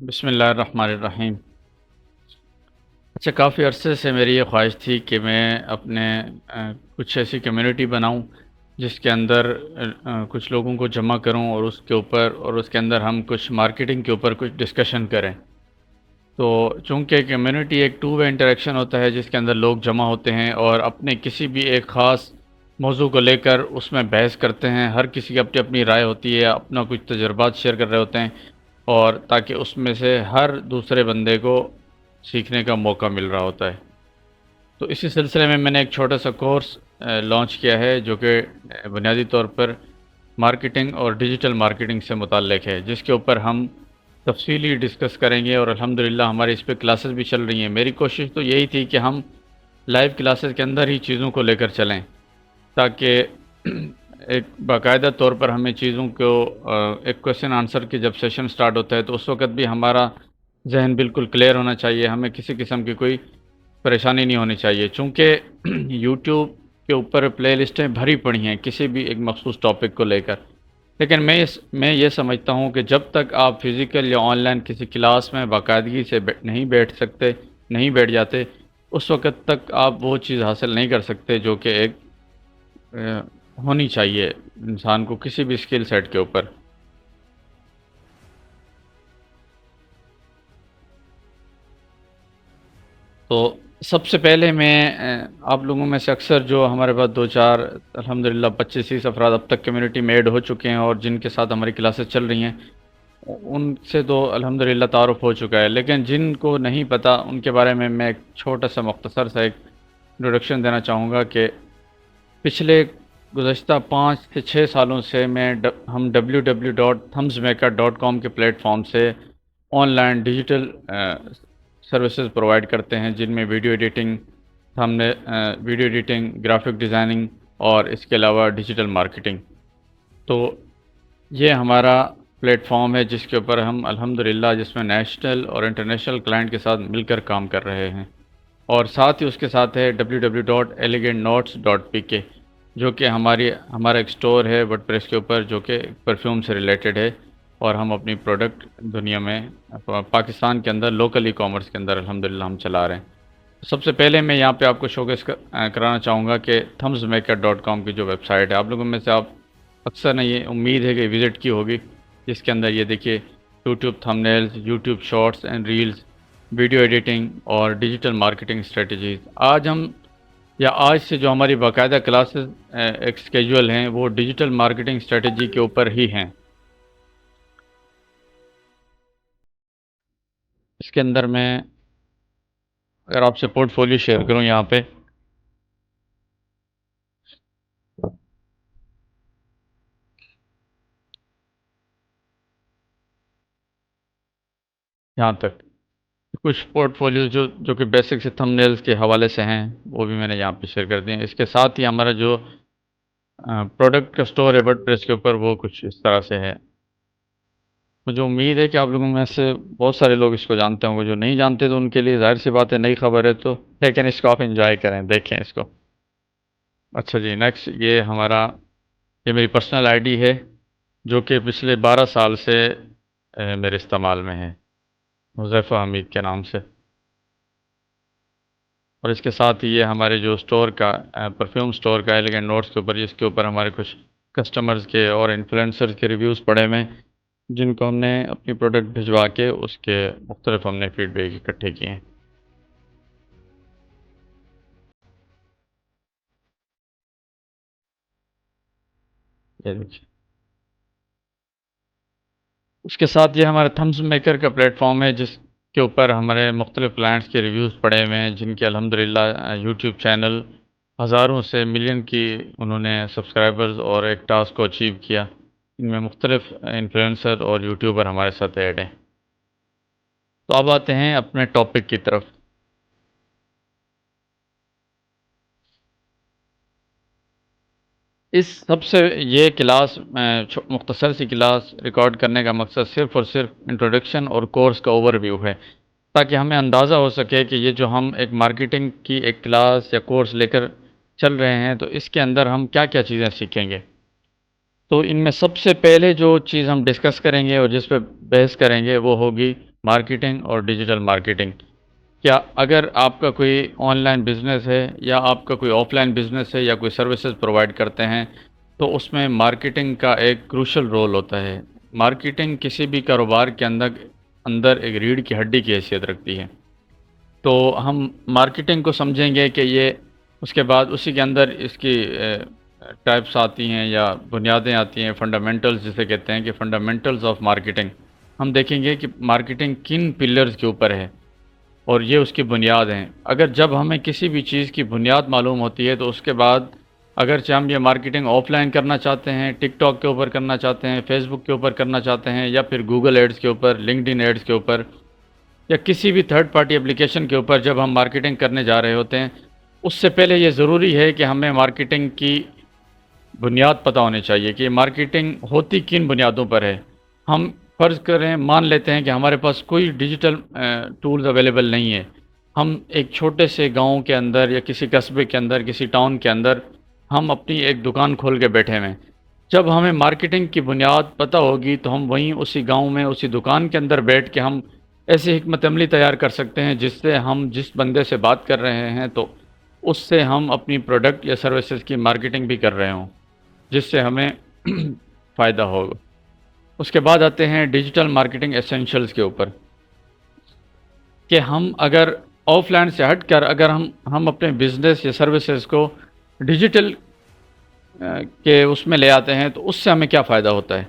بسم اللہ الرحمن الرحیم۔ اچھا، کافی عرصے سے میری یہ خواہش تھی کہ میں اپنے کچھ ایسی کمیونٹی بناؤں جس کے اندر کچھ لوگوں کو جمع کروں اور اس کے اندر ہم کچھ مارکیٹنگ کے اوپر کچھ ڈسکشن کریں۔ تو چونکہ کمیونٹی ایک ٹو وے انٹریکشن ہوتا ہے جس کے اندر لوگ جمع ہوتے ہیں اور اپنے کسی بھی ایک خاص موضوع کو لے کر اس میں بحث کرتے ہیں، ہر کسی کی اپنی اپنی رائے ہوتی ہے، اپنا کچھ تجربات شیئر کر رہے ہوتے ہیں، اور تاکہ اس میں سے ہر دوسرے بندے کو سیکھنے کا موقع مل رہا ہوتا ہے۔ تو اسی سلسلے میں نے ایک چھوٹا سا کورس لانچ کیا ہے جو کہ بنیادی طور پر مارکیٹنگ اور ڈیجیٹل مارکیٹنگ سے متعلق ہے، جس کے اوپر ہم تفصیلی ڈسکس کریں گے، اور الحمدللہ ہماری اس پہ کلاسز بھی چل رہی ہیں۔ میری کوشش تو یہی تھی کہ ہم لائیو کلاسز کے اندر ہی چیزوں کو لے کر چلیں، تاکہ ایک باقاعدہ طور پر ہمیں چیزوں کو ایک کویشچن آنسر کی جب سیشن سٹارٹ ہوتا ہے تو اس وقت بھی ہمارا ذہن بالکل کلیئر ہونا چاہیے، ہمیں کسی قسم کی کوئی پریشانی نہیں ہونی چاہیے، چونکہ یوٹیوب کے اوپر پلے لسٹیں بھری پڑی ہیں کسی بھی ایک مخصوص ٹاپک کو لے کر، لیکن میں یہ سمجھتا ہوں کہ جب تک آپ فزیکل یا آن لائن کسی کلاس میں باقاعدگی سے نہیں بیٹھ سکتے، نہیں بیٹھ جاتے، اس وقت تک آپ وہ چیز حاصل نہیں کر سکتے جو کہ ایک ہونی چاہیے انسان کو کسی بھی اسکل سیٹ کے اوپر۔ تو سب سے پہلے میں آپ لوگوں میں سے اکثر جو ہمارے پاس دو چار الحمدللہ 25-30 افراد اب تک کمیونٹی میں ایڈ ہو چکے ہیں اور جن کے ساتھ ہماری کلاسز چل رہی ہیں، ان سے تو الحمدللہ تعارف ہو چکا ہے، لیکن جن کو نہیں پتہ ان کے بارے میں ایک چھوٹا سا مختصر سا ایک انٹروڈکشن دینا چاہوں گا کہ پچھلے گزشتہ 5 سے 6 سالوں سے ہم www.thumbsmaker.com کے پلیٹ فارم سے on line digital services provide کرتے ہیں، جن میں ویڈیو ایڈیٹنگ، گرافک ڈیزائننگ اور اس کے علاوہ ڈیجیٹل مارکیٹنگ۔ تو یہ ہمارا پلیٹ فارم ہے جس کے اوپر ہم الحمدللہ جس میں نیشنل اور انٹرنیشنل کلائنٹ کے ساتھ مل کر کام کر رہے ہیں، اور ساتھ ہی اس کے ساتھ ہے www.elegantnotes.pk جو کہ ہمارا ایک سٹور ہے ورڈ پریس کے اوپر جو کہ پرفیوم سے ریلیٹڈ ہے، اور ہم اپنی پروڈکٹ دنیا میں پاکستان کے اندر لوکل ای کامرس کے اندر الحمدللہ ہم چلا رہے ہیں۔ سب سے پہلے میں یہاں پہ آپ کو شوکیس کرانا چاہوں گا کہ thumbsmaker.com کی جو ویب سائٹ ہے، آپ لوگوں میں سے آپ اکثر نے یہ امید ہے کہ وزٹ کی ہوگی، جس کے اندر یہ دیکھیے YouTube thumbnails, YouTube shorts and reels, video editing اور ڈیجیٹل مارکیٹنگ اسٹریٹجیز۔ آج سے جو ہماری باقاعدہ کلاسز ایک اسکیجول ہیں وہ ڈیجیٹل مارکیٹنگ اسٹریٹجی کے اوپر ہی ہیں۔ اس کے اندر میں اگر آپ سے پورٹ فولیو شیئر کروں، یہاں پہ یہاں تک کچھ پورٹ فولیوز جو کہ بیسک سے تھمبنیلز کے حوالے سے ہیں وہ بھی میں نے یہاں پہ شیئر کر دیے ہیں۔ اس کے ساتھ ہی ہمارا جو پروڈکٹ کا سٹور ہے ورڈ پریس کے اوپر وہ کچھ اس طرح سے ہے۔ مجھے امید ہے کہ آپ لوگوں میں سے بہت سارے لوگ اس کو جانتے ہوں گے، جو نہیں جانتے تو ان کے لیے ظاہر سی بات ہے نئی خبر ہے، تو لیکن اس کو آپ انجوائے کریں، دیکھیں اس کو۔ اچھا جی، نیکسٹ یہ میری پرسنل آئی ڈی ہے جو کہ پچھلے 12 سال سے میرے استعمال میں ہے، حذیفہ حمید کے نام سے۔ اور اس کے ساتھ ہی یہ ہمارے جو سٹور کا پرفیوم سٹور کا ایلیگنٹ نوٹس کے اوپر، جس کے اوپر ہمارے کچھ کسٹمرز کے اور انفلوئنسرز کے ریویوز پڑے ہوئے ہیں، جن کو ہم نے اپنی پروڈکٹ بھجوا کے اس کے مختلف ہم نے فیڈ بیک اکٹھے کیے ہیں۔ یہ دیکھیے، اس کے ساتھ یہ ہمارا تھمز میکر کا پلیٹ فارم ہے جس کے اوپر ہمارے مختلف کلائنٹس کے ریویوز پڑے ہوئے ہیں، جن کے الحمدللہ یوٹیوب چینل ہزاروں سے ملین کی انہوں نے سبسکرائبرز اور ایک ٹاسک کو اچیو کیا۔ ان میں مختلف انفلوئنسر اور یوٹیوبر ہمارے ساتھ ایڈ ہیں۔ تو اب آتے ہیں اپنے ٹاپک کی طرف۔ اس سب سے یہ کلاس مختصر سی کلاس ریکارڈ کرنے کا مقصد صرف اور صرف انٹروڈکشن اور کورس کا اوور ویو ہے، تاکہ ہمیں اندازہ ہو سکے کہ یہ جو ہم ایک مارکیٹنگ کی ایک کلاس یا کورس لے کر چل رہے ہیں تو اس کے اندر ہم کیا کیا چیزیں سیکھیں گے۔ تو ان میں سب سے پہلے جو چیز ہم ڈسکس کریں گے اور جس پہ بحث کریں گے وہ ہوگی مارکیٹنگ اور ڈیجیٹل مارکیٹنگ. کیا اگر آپ کا کوئی آن لائن بزنس ہے یا آپ کا کوئی آف لائن بزنس ہے یا کوئی سروسز پرووائڈ کرتے ہیں تو اس میں مارکیٹنگ کا ایک کروشل رول ہوتا ہے. مارکیٹنگ کسی بھی کاروبار کے اندر ایک ریڑھ کی ہڈی کی حیثیت رکھتی ہے. تو ہم مارکیٹنگ کو سمجھیں گے کہ یہ اس کے بعد اسی کے اندر اس کی ٹائپس آتی ہیں یا بنیادیں آتی ہیں، فنڈامنٹلز جسے کہتے ہیں کہ فنڈامنٹلز آف مارکیٹنگ. ہم دیکھیں گے کہ مارکیٹنگ کن پلرز کے اوپر ہے اور یہ اس کی بنیاد ہیں. اگر جب ہمیں کسی بھی چیز کی بنیاد معلوم ہوتی ہے تو اس کے بعد اگرچہ ہم یہ مارکیٹنگ آف لائن کرنا چاہتے ہیں، ٹک ٹاک کے اوپر کرنا چاہتے ہیں، فیس بک کے اوپر کرنا چاہتے ہیں، یا پھر گوگل ایڈز کے اوپر، لنکڈ ان ایڈز کے اوپر، یا کسی بھی تھرڈ پارٹی اپلیکیشن کے اوپر جب ہم مارکیٹنگ کرنے جا رہے ہوتے ہیں، اس سے پہلے یہ ضروری ہے کہ ہمیں مارکیٹنگ کی بنیاد پتہ ہونی چاہیے کہ مارکیٹنگ ہوتی کن بنیادوں پر ہے. ہم فرض کریں، مان لیتے ہیں کہ ہمارے پاس کوئی ڈیجیٹل ٹولز اویلیبل نہیں ہے. ہم ایک چھوٹے سے گاؤں کے اندر یا کسی قصبے کے اندر، کسی ٹاؤن کے اندر ہم اپنی ایک دکان کھول کے بیٹھے ہوئے ہیں. جب ہمیں مارکیٹنگ کی بنیاد پتہ ہوگی تو ہم وہیں اسی گاؤں میں اسی دکان کے اندر بیٹھ کے ہم ایسی حکمت عملی تیار کر سکتے ہیں جس سے ہم جس بندے سے بات کر رہے ہیں تو اس سے ہم اپنی پروڈکٹ یا سروسز کی مارکیٹنگ بھی کر رہے ہوں، جس سے ہمیں فائدہ ہوگا. اس کے بعد آتے ہیں ڈیجیٹل مارکیٹنگ ایسینشلز کے اوپر کہ ہم اگر آف لائن سے ہٹ کر اگر ہم اپنے بزنس یا سروسز کو ڈیجیٹل کے اس میں لے آتے ہیں تو اس سے ہمیں کیا فائدہ ہوتا ہے،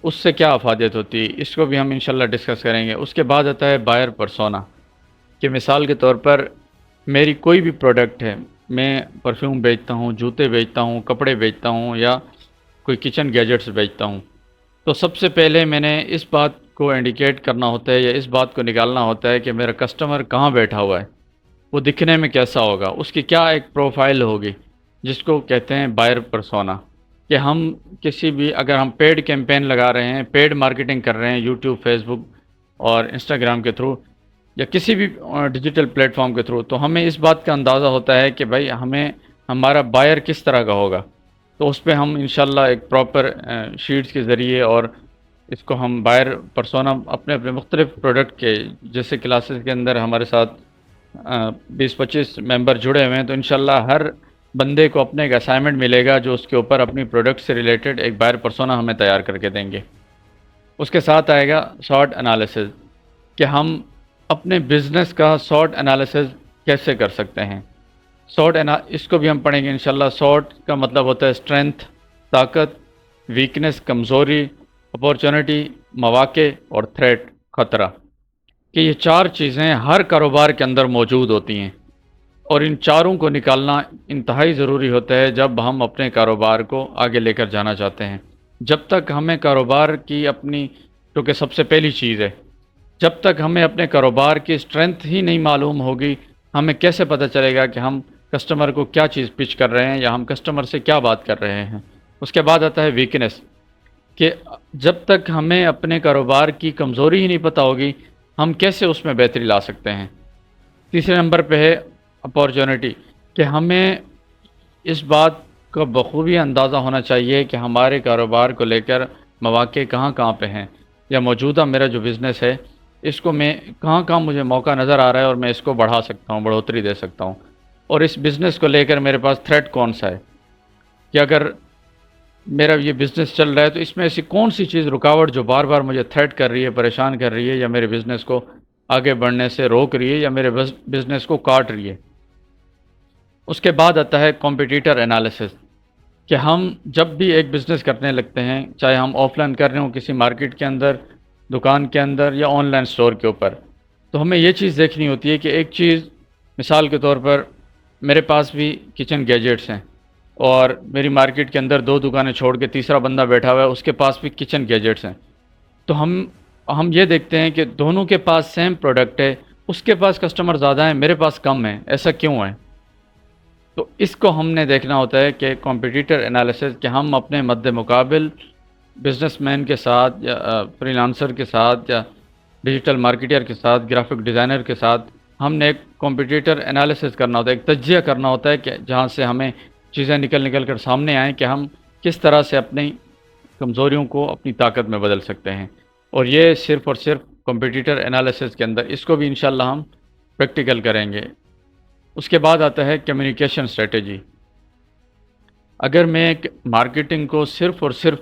اس سے کیا افادیت ہوتی ہے، اس کو بھی ہم انشاءاللہ ڈسکس کریں گے. اس کے بعد آتا ہے بائر پرسونا کہ مثال کے طور پر میری کوئی بھی پروڈکٹ ہے، میں پرفیوم بیچتا ہوں، جوتے بیچتا ہوں، کپڑے بیچتا ہوں یا کوئی کچن گیجٹس بیچتا ہوں. تو سب سے پہلے میں نے اس بات کو انڈیکیٹ کرنا ہوتا ہے یا اس بات کو نکالنا ہوتا ہے کہ میرا کسٹمر کہاں بیٹھا ہوا ہے، وہ دکھنے میں کیسا ہوگا، اس کی کیا ایک پروفائل ہوگی، جس کو کہتے ہیں بائر پرسونا. کہ ہم کسی بھی اگر ہم پیڈ کیمپین لگا رہے ہیں، پیڈ مارکیٹنگ کر رہے ہیں یوٹیوب، فیس بک اور انسٹاگرام کے تھرو یا کسی بھی ڈیجیٹل پلیٹ فارم کے تھرو، تو ہمیں اس بات کا اندازہ ہوتا ہے کہ بھائی ہمارا بائر کس طرح کا ہوگا. تو اس پہ ہم انشاءاللہ ایک پراپر شیٹس کے ذریعے اور اس کو ہم بائر پرسونا اپنے مختلف پروڈکٹ کے جیسے کلاسز کے اندر ہمارے ساتھ 20-25 ممبر جڑے ہوئے ہیں، تو انشاءاللہ ہر بندے کو اپنے ایک اسائنمنٹ ملے گا جو اس کے اوپر اپنی پروڈکٹ سے ریلیٹڈ ایک بائر پرسونا ہمیں تیار کر کے دیں گے. اس کے ساتھ آئے گا شارٹ انالیسز کہ ہم اپنے بزنس کا شارٹ انالیسز کیسے کر سکتے ہیں. اس کو بھی ہم پڑھیں گے انشاءاللہ. شارٹ کا مطلب ہوتا ہے اسٹرینتھ، طاقت، ویکنس، کمزوری، اپورچونٹی، مواقع اور تھریٹ، خطرہ، کہ یہ 4 چیزیں ہر کاروبار کے اندر موجود ہوتی ہیں اور ان چاروں کو نکالنا انتہائی ضروری ہوتا ہے جب ہم اپنے کاروبار کو آگے لے کر جانا چاہتے ہیں. جب تک ہمیں کاروبار کی اپنی، کیونکہ سب سے پہلی چیز ہے، جب تک ہمیں اپنے کاروبار کی اسٹرینتھ ہی نہیں معلوم ہوگی، ہمیں کیسے پتہ چلے گا کہ ہم کسٹمر کو کیا چیز پچ کر رہے ہیں یا ہم کسٹمر سے کیا بات کر رہے ہیں. اس کے بعد آتا ہے ویکنس کہ جب تک ہمیں اپنے کاروبار کی کمزوری ہی نہیں پتہ ہوگی، ہم کیسے اس میں بہتری لا سکتے ہیں. تیسرے نمبر پہ ہے اپورچونٹی کہ ہمیں اس بات کا بخوبی اندازہ ہونا چاہیے کہ ہمارے کاروبار کو لے کر مواقع کہاں پہ ہیں، یا موجودہ میرا جو بزنس ہے اس کو میں کہاں مجھے موقع نظر آ رہا ہے اور میں اس کو بڑھا سکتا ہوں، بڑھوتری دے سکتا ہوں. اور اس بزنس کو لے کر میرے پاس تھریٹ کون سا ہے کہ اگر میرا یہ بزنس چل رہا ہے تو اس میں ایسی کون سی چیز رکاوٹ جو بار بار مجھے تھریٹ کر رہی ہے، پریشان کر رہی ہے، یا میرے بزنس کو آگے بڑھنے سے روک رہی ہے یا میرے بزنس کو کاٹ رہی ہے. اس کے بعد آتا ہے کمپٹیٹر انالیسس کہ ہم جب بھی ایک بزنس کرنے لگتے ہیں، چاہے ہم آف لائن کر رہے ہوں کسی مارکیٹ کے اندر، دکان کے اندر، یا آن لائن سٹور کے اوپر، تو ہمیں یہ چیز دیکھنی ہوتی ہے کہ ایک چیز مثال کے طور پر میرے پاس بھی کچن گیجٹس ہیں اور میری مارکیٹ کے اندر 2 دکانیں چھوڑ کے تیسرا بندہ بیٹھا ہوا ہے، اس کے پاس بھی کچن گیجٹس ہیں. تو ہم یہ دیکھتے ہیں کہ دونوں کے پاس سیم پروڈکٹ ہے، اس کے پاس کسٹمر زیادہ ہیں، میرے پاس کم ہیں، ایسا کیوں ہے؟ تو اس کو ہم نے دیکھنا ہوتا ہے کہ کمپٹیٹر انالیسس کہ ہم اپنے مد مقابل بزنس مین کے ساتھ یا فری لانسر کے ساتھ یا ڈیجیٹل مارکیٹر کے ساتھ، گرافک ڈیزائنر کے ساتھ ہم نے ایک کمپٹیٹر انالیسس کرنا ہوتا ہے، ایک تجزیہ کرنا ہوتا ہے کہ جہاں سے ہمیں چیزیں نکل کر سامنے آئیں کہ ہم کس طرح سے اپنی کمزوریوں کو اپنی طاقت میں بدل سکتے ہیں. اور یہ صرف اور صرف کمپٹیٹر انالیسس کے اندر، اس کو بھی انشاءاللہ ہم پریکٹیکل کریں گے۔ اس کے بعد آتا ہے کمیونیکیشن اسٹریٹجی۔ اگر میں مارکیٹنگ کو صرف اور صرف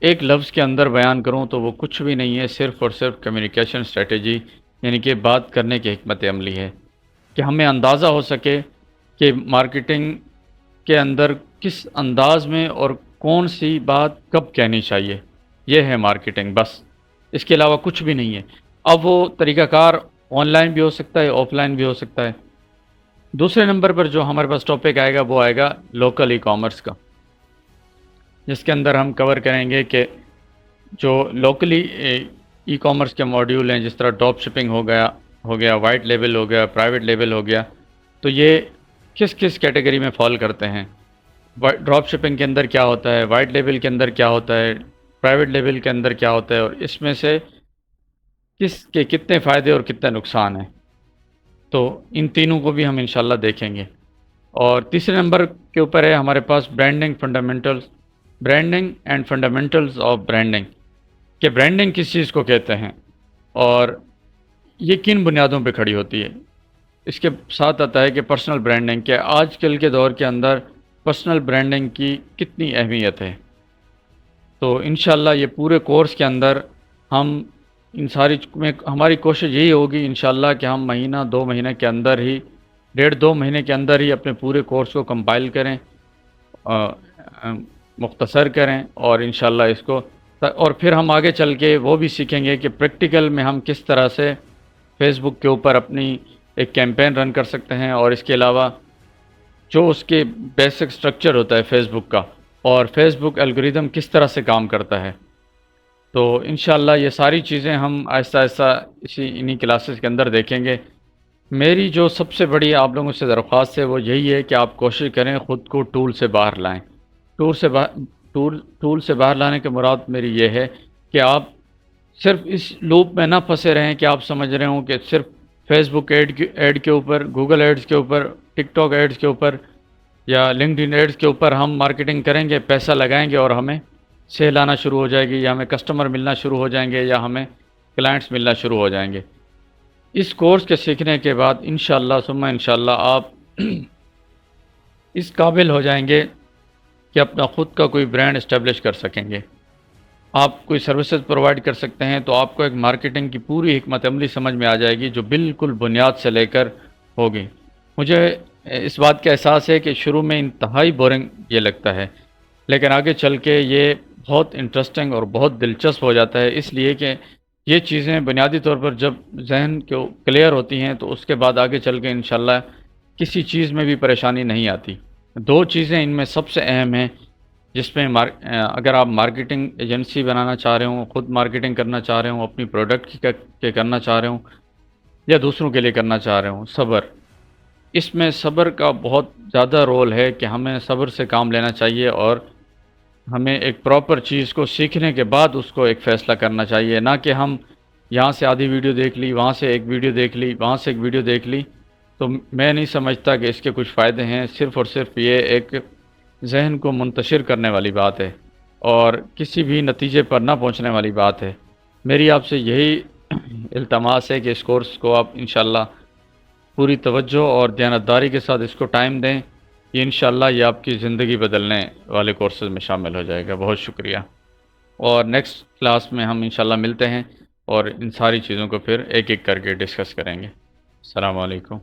ایک لفظ کے اندر بیان کروں تو وہ کچھ بھی نہیں ہے، صرف اور صرف کمیونیکیشن اسٹریٹجی، یعنی کہ بات کرنے کی حکمت عملی ہے، کہ ہمیں اندازہ ہو سکے کہ مارکیٹنگ کے اندر کس انداز میں اور کون سی بات کب کہنی چاہیے، یہ ہے مارکیٹنگ، بس اس کے علاوہ کچھ بھی نہیں ہے۔ اب وہ طریقہ کار آن لائن بھی ہو سکتا ہے، آف لائن بھی ہو سکتا ہے۔ دوسرے نمبر پر جو ہمارے پاس ٹاپک آئے گا وہ آئے گا لوکل ای کامرس کا، جس کے اندر ہم کور کریں گے کہ جو لوکلی ای کامرس کے ماڈیول ہیں، جس طرح ڈراپ شپنگ ہو گیا وائٹ لیبل ہو گیا، پرائیویٹ لیبل ہو گیا، تو یہ کس کس کیٹیگری میں فال کرتے ہیں، ڈراپ شپنگ کے اندر کیا ہوتا ہے، وائٹ لیبل کے اندر کیا ہوتا ہے، پرائیویٹ لیبل کے اندر کیا ہوتا ہے، اور اس میں سے کس کے کتنے فائدے اور کتنے نقصان ہیں۔ تو ان تینوں کو بھی ہم انشاءاللہ دیکھیں گے۔ اور تیسرے نمبر کے اوپر ہے ہمارے پاس branding and fundamentals of branding, کہ برانڈنگ کس چیز کو کہتے ہیں اور یہ کن بنیادوں پہ کھڑی ہوتی ہے۔ اس کے ساتھ آتا ہے کہ پرسنل برانڈنگ، کہ آج کل کے دور کے اندر پرسنل برانڈنگ کی کتنی اہمیت ہے۔ تو انشاءاللہ یہ پورے کورس کے اندر ہم ان ساری میں ہماری کوشش یہی ہوگی انشاءاللہ کہ ہم مہینہ 2 مہینے کے اندر ہی 1.5-2 مہینے کے اندر ہی اپنے پورے کورس کو کمپائل کریں، مختصر کریں، اور انشاءاللہ اس کو، اور پھر ہم آگے چل کے وہ بھی سیکھیں گے کہ پریکٹیکل میں ہم کس طرح سے فیس بک کے اوپر اپنی ایک کیمپین رن کر سکتے ہیں، اور اس کے علاوہ جو اس کے بیسک سٹرکچر ہوتا ہے فیس بک کا، اور فیس بک الگوریدم کس طرح سے کام کرتا ہے۔ تو انشاءاللہ یہ ساری چیزیں ہم آہستہ آہستہ انہی کلاسز کے اندر دیکھیں گے۔ میری جو سب سے بڑی آپ لوگوں سے درخواست ہے وہ یہی ہے کہ آپ کوشش کریں خود کو ٹول سے باہر لائیں۔ ٹول سے باہر لانے کے مراد میری یہ ہے کہ آپ صرف اس لوپ میں نہ پھنسے رہیں کہ آپ سمجھ رہے ہوں کہ صرف فیس بک ایڈ کے اوپر، گوگل ایڈز کے اوپر، ٹک ٹاک ایڈز کے اوپر یا لنکڈ ان ایڈز کے اوپر ہم مارکیٹنگ کریں گے، پیسہ لگائیں گے اور ہمیں سیل آنا شروع ہو جائے گی، یا ہمیں کسٹمر ملنا شروع ہو جائیں گے، یا ہمیں کلائنٹس ملنا شروع ہو جائیں گے۔ اس کورس کے سیکھنے کے بعد انشاءاللہ ثم انشاءاللہ آپ اس قابل ہو جائیں گے کہ اپنا خود کا کوئی برانڈ اسٹیبلش کر سکیں گے۔ آپ کوئی سروسز پرووائڈ کر سکتے ہیں تو آپ کو ایک مارکیٹنگ کی پوری حکمت عملی سمجھ میں آ جائے گی، جو بالکل بنیاد سے لے کر ہوگی۔ مجھے اس بات کا احساس ہے کہ شروع میں انتہائی بورنگ یہ لگتا ہے، لیکن آگے چل کے یہ بہت انٹرسٹنگ اور بہت دلچسپ ہو جاتا ہے، اس لیے کہ یہ چیزیں بنیادی طور پر جب ذہن کو کلیئر ہوتی ہیں تو اس کے بعد آگے چل کے انشاءاللہ کسی چیز میں بھی پریشانی نہیں آتی۔ 2 چیزیں ان میں سب سے اہم ہیں، جس میں اگر آپ مارکیٹنگ ایجنسی بنانا چاہ رہے ہوں، خود مارکیٹنگ کرنا چاہ رہے ہوں، اپنی پروڈکٹ کے کرنا چاہ رہے ہوں، یا دوسروں کے لیے کرنا چاہ رہے ہوں، صبر۔ اس میں صبر کا بہت زیادہ رول ہے کہ ہمیں صبر سے کام لینا چاہیے، اور ہمیں ایک پراپر چیز کو سیکھنے کے بعد اس کو ایک فیصلہ کرنا چاہیے، نہ کہ ہم یہاں سے آدھی ویڈیو دیکھ لی، وہاں سے ایک ویڈیو دیکھ لی، وہاں سے ایک ویڈیو دیکھ لی، تو میں نہیں سمجھتا کہ اس کے کچھ فائدے ہیں۔ صرف اور صرف یہ ایک ذہن کو منتشر کرنے والی بات ہے اور کسی بھی نتیجے پر نہ پہنچنے والی بات ہے۔ میری آپ سے یہی التماس ہے کہ اس کورس کو آپ انشاءاللہ پوری توجہ اور دیانتداری کے ساتھ اس کو ٹائم دیں، یہ انشاءاللہ یہ آپ کی زندگی بدلنے والے کورسز میں شامل ہو جائے گا۔ بہت شکریہ، اور نیکسٹ کلاس میں ہم انشاءاللہ ملتے ہیں اور ان ساری چیزوں کو پھر ایک ایک کر کے ڈسکس کریں گے۔ السلام علیکم۔